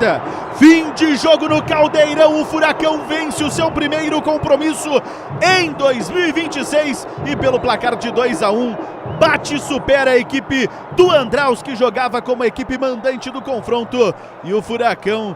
partida. Fim de jogo no Caldeirão, o Furacão vence o seu primeiro compromisso em 2026 e pelo placar de 2-1 bate e supera a equipe do Andraus, que jogava como a equipe mandante do confronto, e o Furacão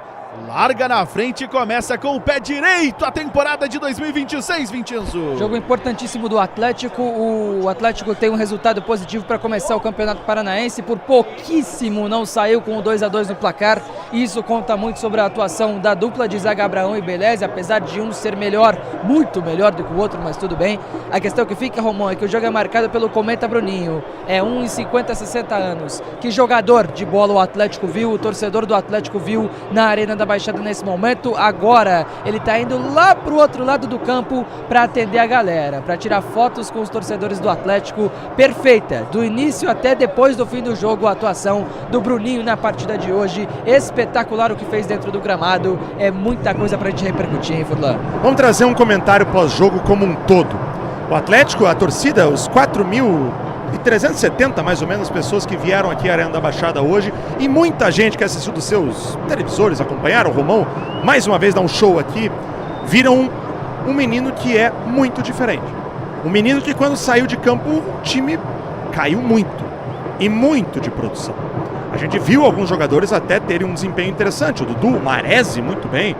larga na frente e começa com o pé direito a temporada de 2026, Vincenzo. Jogo importantíssimo do Atlético. O Atlético tem um resultado positivo para começar o Campeonato Paranaense. Por pouquíssimo não saiu com o 2-2 no placar. Isso conta muito sobre a atuação da dupla de zaga Abraão e Beleze, apesar de um ser melhor, muito melhor do que o outro, mas tudo bem. A questão que fica, Romão, é que o jogo é marcado pelo Cometa Bruninho. É 1,50, 60 anos. Que jogador de bola o Atlético viu, o torcedor do Atlético viu na Arena da Baixada nesse momento. Agora ele tá indo lá pro outro lado do campo para atender a galera, para tirar fotos com os torcedores do Atlético. Perfeita, do início até depois do fim do jogo, a atuação do Bruninho na partida de hoje. Espetacular o que fez dentro do gramado. É muita coisa pra gente repercutir, hein, Furlan? Vamos trazer um comentário pós-jogo como um todo. O Atlético, a torcida, os 4.370 mais ou menos pessoas que vieram aqui à Arena da Baixada hoje, e muita gente que assistiu dos seus televisores, acompanharam o Romão mais uma vez dar um show aqui, viram um menino que é muito diferente. Um menino que quando saiu de campo o time caiu muito, e muito de produção. A gente viu alguns jogadores até terem um desempenho interessante, o Dudu, o Maresi, muito bem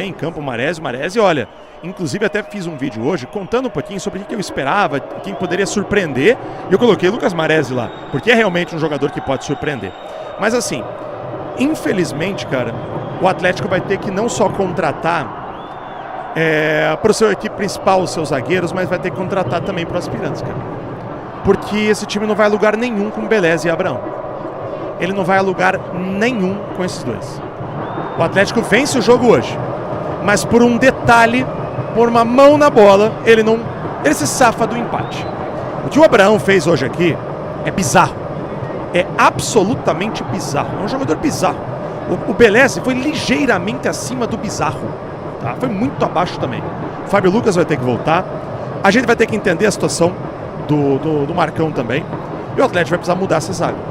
em campo, o Maresi, olha, inclusive até fiz um vídeo hoje contando um pouquinho sobre o que eu esperava, quem poderia surpreender, e eu coloquei o Lucas Maresi lá, porque é realmente um jogador que pode surpreender. Mas assim, infelizmente, cara, o Atlético vai ter que não só contratar para o seu equipe principal, os seus zagueiros, mas vai ter que contratar também para os aspirantes, cara. Porque esse time não vai a lugar nenhum com Beleze e Abraão. Ele não vai a lugar nenhum com esses dois. O Atlético vence o jogo hoje, mas por um detalhe, por uma mão na bola, ele se safa do empate. O que o Abraão fez hoje aqui é bizarro. É absolutamente bizarro. É um jogador bizarro. O Beleze foi ligeiramente acima do bizarro. Tá? Foi muito abaixo também. O Fábio Lucas vai ter que voltar. A gente vai ter que entender a situação do Marcão também. E o Atlético vai precisar mudar essa zaga.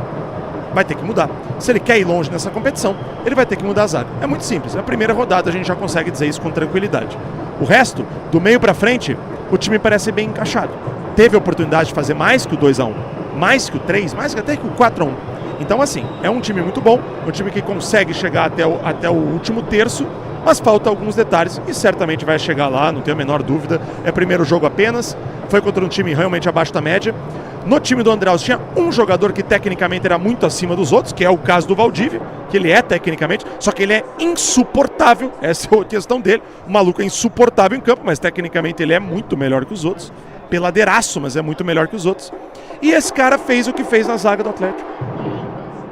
Vai ter que mudar. Se ele quer ir longe nessa competição, ele vai ter que mudar a zaga. É muito simples. Na primeira rodada a gente já consegue dizer isso com tranquilidade. O resto, do meio pra frente, o time parece bem encaixado. Teve a oportunidade de fazer mais que o 2-1, mais que o 3, mais que até que o 4-1. Então assim, é um time muito bom, um time que consegue chegar até o último terço, mas falta alguns detalhes e certamente vai chegar lá, não tenho a menor dúvida. É primeiro jogo apenas, foi contra um time realmente abaixo da média. No time do Andraus tinha um jogador que tecnicamente era muito acima dos outros, que é o caso do Valdívia, que ele é tecnicamente, só que ele é insuportável, essa é a questão dele. O maluco é insuportável em campo, mas tecnicamente ele é muito melhor que os outros. Peladeiraço, mas é muito melhor que os outros. E esse cara fez o que fez na zaga do Atlético.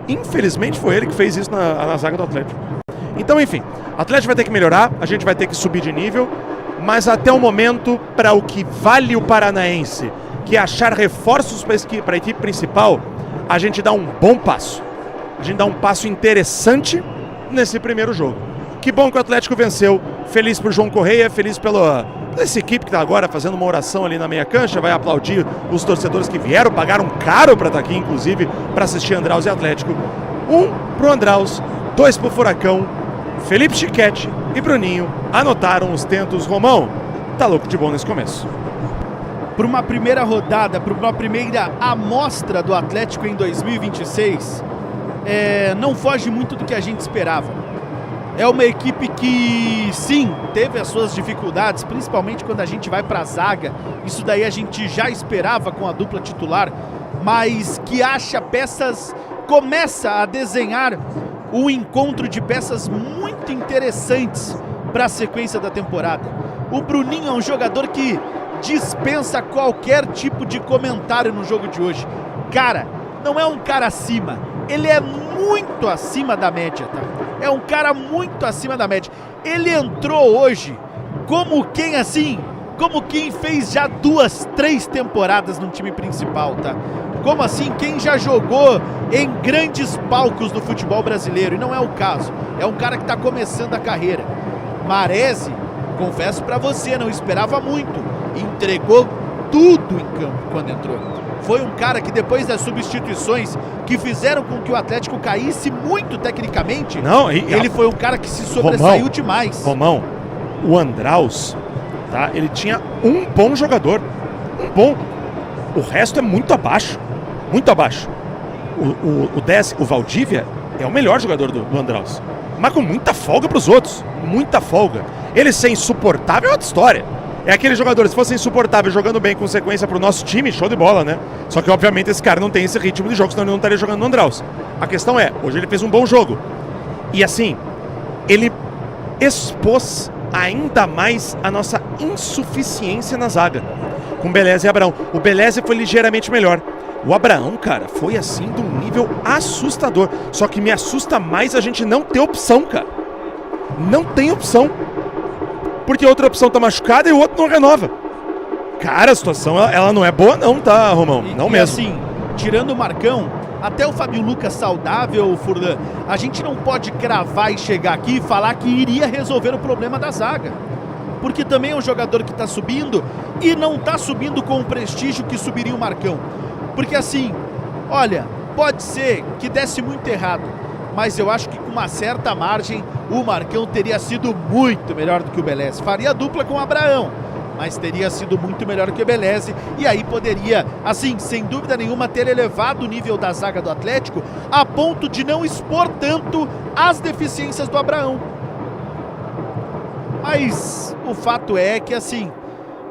Infelizmente foi ele que fez isso na zaga do Atlético. Então, enfim, o Atlético vai ter que melhorar, a gente vai ter que subir de nível, mas até o momento, para o que vale o Paranaense, que é achar reforços para a equipe principal, a gente dá um bom passo. A gente dá um passo interessante nesse primeiro jogo. Que bom que o Atlético venceu. Feliz por João Correia, feliz pela essa equipe que está agora fazendo uma oração ali na meia cancha, vai aplaudir os torcedores que vieram, pagaram caro para estar aqui, inclusive, para assistir Andraus e Atlético. 1 pro Andraus, 2 pro Furacão. Felipe Chiquete e Bruninho anotaram os tentos. Romão, tá louco de bom nesse começo. Para uma primeira rodada, para uma primeira amostra do Atlético em 2026, não foge muito do que a gente esperava. É uma equipe que, sim, teve as suas dificuldades, principalmente quando a gente vai para a zaga. Isso daí a gente já esperava com a dupla titular, mas que acha peças, começa a desenhar um encontro de peças muito interessantes para a sequência da temporada. O Bruninho é um jogador que dispensa qualquer tipo de comentário no jogo de hoje. Cara, não é um cara acima, ele é muito acima da média, tá? É um cara muito acima da média. Ele entrou hoje como quem assim, como quem fez já 2, 3 temporadas no time principal, tá? Como assim, quem já jogou em grandes palcos do futebol brasileiro, e não é o caso. É um cara que tá começando a carreira. Maresi, confesso pra você, não esperava muito. Entregou tudo em campo quando entrou. foi um cara que depois das substituições que fizeram com que o Atlético caísse muito tecnicamente, ele foi um cara que se sobressaiu demais. Romão, o Andraus, tá? Ele tinha um bom jogador, um bom. O resto é muito abaixo, muito abaixo. O 10, o Valdívia, é o melhor jogador do Andraus, mas com muita folga pros outros, muita folga. Ele ser insuportável é outra história. É aquele jogador, se fosse insuportável jogando bem com sequência pro nosso time, show de bola, né? Só que obviamente esse cara não tem esse ritmo de jogo, senão ele não estaria jogando no Andraus. A questão é, hoje ele fez um bom jogo. E assim, ele expôs ainda mais a nossa insuficiência na zaga, com Beleza e Abraão. O Beleza foi ligeiramente melhor. O Abraão, cara, foi assim de um nível assustador. Só que me assusta mais a gente não ter opção, cara. Não tem opção. Porque a outra opção tá machucada e o outro não renova. Cara, a situação, ela não é boa não, tá, Romão? Não mesmo. Assim, tirando o Marcão, até o Fábio Lucas saudável, Furlan, a gente não pode cravar e chegar aqui e falar que iria resolver o problema da zaga. Porque também é um jogador que tá subindo e não tá subindo com o prestígio que subiria o Marcão. Porque assim, olha, pode ser que desse muito errado, mas eu acho que com uma certa margem o Marcão teria sido muito melhor do que o Beleze. Faria dupla com o Abraão, mas teria sido muito melhor que o Beleze, e aí poderia, assim, sem dúvida nenhuma, ter elevado o nível da zaga do Atlético a ponto de não expor tanto as deficiências do Abraão. Mas o fato é que, assim,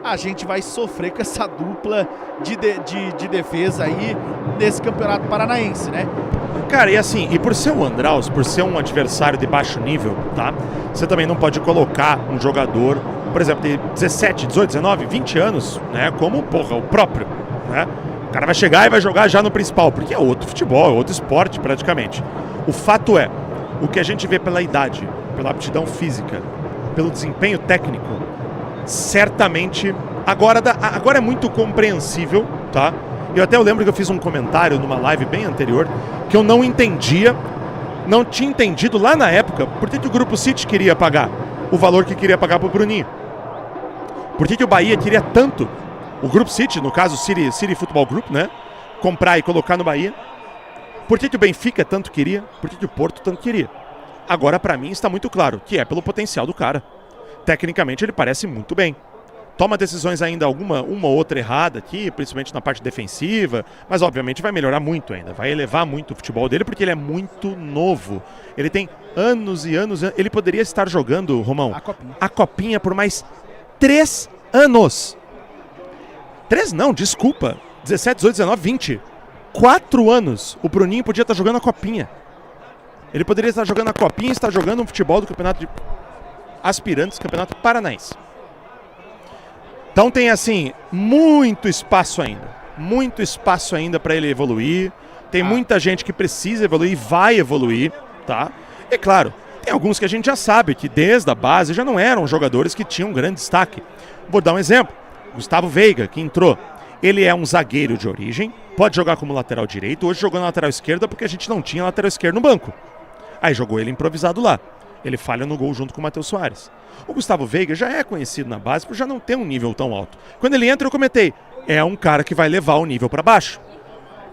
a gente vai sofrer com essa dupla de defesa aí nesse Campeonato Paranaense, né? Cara, e assim, e por ser o Andraus, por ser um adversário de baixo nível, tá? Você também não pode colocar um jogador, por exemplo, de 17, 18, 19, 20 anos, né? Como, porra, o próprio, né? O cara vai chegar e vai jogar já no principal, porque é outro futebol, é outro esporte praticamente. O fato é, o que a gente vê pela idade, pela aptidão física, pelo desempenho técnico, certamente, agora é muito compreensível, tá? Eu lembro que eu fiz um comentário numa live bem anterior, que eu não tinha entendido lá na época, por que o Grupo City queria pagar o valor que queria pagar pro Bruninho. Por que o Bahia queria tanto, o Grupo City, no caso City Football Group, né? Comprar e colocar no Bahia. Por que o Benfica tanto queria, por que o Porto tanto queria. Agora, pra mim, está muito claro que é pelo potencial do cara. Tecnicamente, ele parece muito bem. Toma decisões ainda uma ou outra errada aqui, principalmente na parte defensiva, mas obviamente vai melhorar muito ainda, vai elevar muito o futebol dele, porque ele é muito novo. Ele tem anos e anos, ele poderia estar jogando, Romão, a Copinha por mais 3 anos. 3 não, desculpa, 17, 18, 19, 20. 4 anos o Bruninho podia estar jogando a Copinha. Ele poderia estar jogando a Copinha e estar jogando um futebol do Campeonato de Aspirantes, Campeonato Paranaense. Então tem, assim, muito espaço ainda para ele evoluir. Tem muita gente que precisa evoluir e vai evoluir, tá? E claro, tem alguns que a gente já sabe que desde a base já não eram jogadores que tinham grande destaque. Vou dar um exemplo. Gustavo Veiga, que entrou. Ele é um zagueiro de origem, pode jogar como lateral direito. Hoje jogou na lateral esquerda porque a gente não tinha lateral esquerdo no banco. Aí jogou ele improvisado lá. Ele falha no gol junto com o Matheus Soares. O Gustavo Veiga já é conhecido na base por já não ter um nível tão alto. Quando ele entra, eu comentei, é um cara que vai levar o nível para baixo.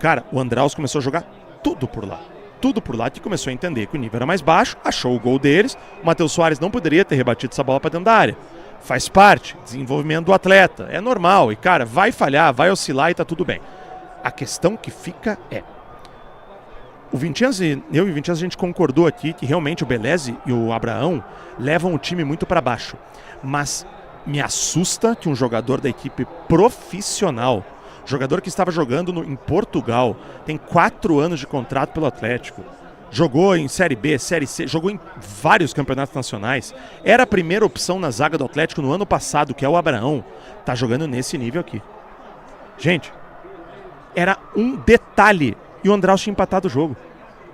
Cara, o Andraus começou a jogar tudo por lá, que começou a entender que o nível era mais baixo, achou o gol deles. O Matheus Soares não poderia ter rebatido essa bola para dentro da área. Faz parte, desenvolvimento do atleta, é normal. E cara, vai falhar, vai oscilar e tá tudo bem. A questão que fica é, eu e o Vincenzo, a gente concordou aqui que realmente o Beleze e o Abraão levam o time muito para baixo. Mas me assusta que um jogador da equipe profissional, jogador que estava jogando em Portugal, tem 4 anos de contrato pelo Atlético, jogou em Série B, Série C, jogou em vários campeonatos nacionais, era a primeira opção na zaga do Atlético no ano passado, que é o Abraão, tá jogando nesse nível aqui. Gente, era um detalhe. E o Andraus tinha empatado o jogo.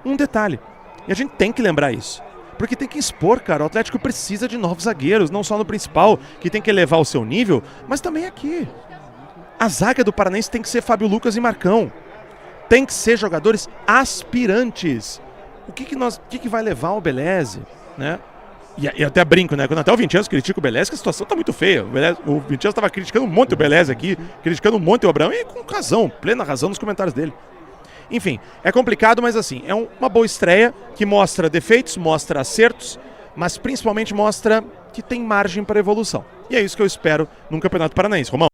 Um detalhe. E a gente tem que lembrar isso. Porque tem que expor, cara. O Atlético precisa de novos zagueiros. Não só no principal, que tem que elevar o seu nível, mas também aqui. A zaga do Paranaense tem que ser Fábio Lucas e Marcão. Tem que ser jogadores aspirantes. O que vai levar o Beleze, né? E até brinco, né? Quando até o Vincenzo critica o Beleza, que a situação tá muito feia. O Vincenzo estava criticando muito o Beleza aqui, criticando muito o Abrão, e com razão, plena razão nos comentários dele. Enfim, é complicado, mas assim, é uma boa estreia que mostra defeitos, mostra acertos, mas principalmente mostra que tem margem para evolução. E é isso que eu espero num Campeonato Paranaense. Romão.